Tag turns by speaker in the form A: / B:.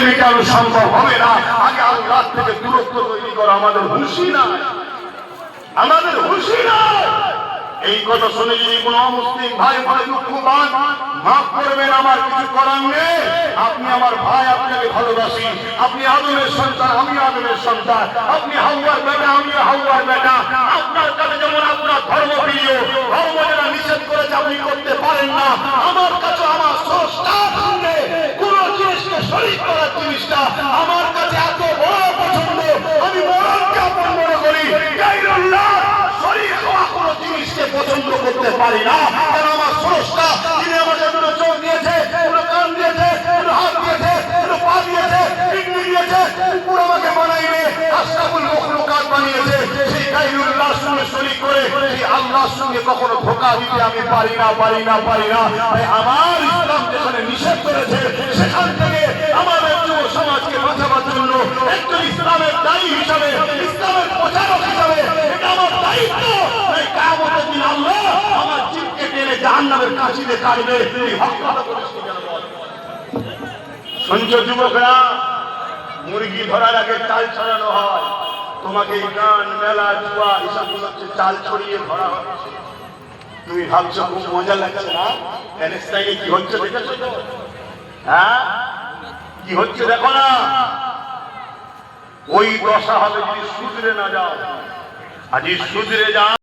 A: মেটানো সম্ভব হবে না। আগে আল্লাহ থেকে দূরত্ব তৈরি করা আমাদের হুঁশি না, আমাদের হুঁশি না। এই কথা শুনে যদি কোনো মুসলিম ভাই বলে দুঃখ পান, মাফ করবেন, আমার কিছু করার নেই। আপনি আমার ভাই, আপনাকে ভালোবাসি। আপনি আদমের সন্তান, আমি আদমের সন্তান। আপনি হাওয়ার বেটা, আমি হাওয়ার বেটা। আপনার কাছে যেমন আপনার ধর্ম প্রিয়, ধর্ম যারা নিষেধ করেছে আপনি করতে পারেন না, আমার কাছে আমার স্রষ্টার সঙ্গে কোন জিনিসকে শরীক করার জিনিসটা আমার কাছে এত বড় পছন্দ, আমি মরণকে আপন মনে করি। গায়রুল্লাহ শরীক হওয়া কোন জিনিসকে পছন্দ করতে পারি না। কারণ আমার স্রষ্টা, যিনি আমাদের দুটো চোখ দিয়েছে, দুটো কান দিয়েছে, দুটো হাত দিয়েছে, দুটো পা দিয়েছে, কিডনি দিয়েছে, পুরো আমাকে বানাইবে, আশরাফুল মখলুকাত বানিয়েছে, সেই গায়রুল্লাহর সঙ্গে শরীক করে সেই আল্লাহর সঙ্গে কখনো ধোঁকা দিতে আমি পারি না, পারি না, পারি না। তাই আমার ইসলাম যেখানে নিষেধ করেছে, সেখান থেকে আমাদের যুব সমাজকে বাঁচাবার জন্য একজন ইসলামের দায়ী হিসাবে, ইসলামের প্রচারক হিসাবে এটা আমার দায়িত্ব। তাই কিয়ামতের দিন আল্লাহ আমার জিভকে টেনে জাহান্নামের কাঁচিতে কাটবে। এই হকটা করিস কি কেন বল? শুনছো যুবকরা, মুরগি ধরার আগে চাল ছড়ানো হয়। তোমাকে গান, মেলা, জুয়া এসব হচ্ছে চাল ছড়িয়ে ধরা হচ্ছে। তুমি ভাবছো খুব মজা লাগছে না? প্যালেস্টাইনে কি হচ্ছে দেখেছো তো? হ্যাঁ, কি হচ্ছে দেখো না? ওই দশা হবে যদি শুধরে না যাও। আজ শুধরে যাও।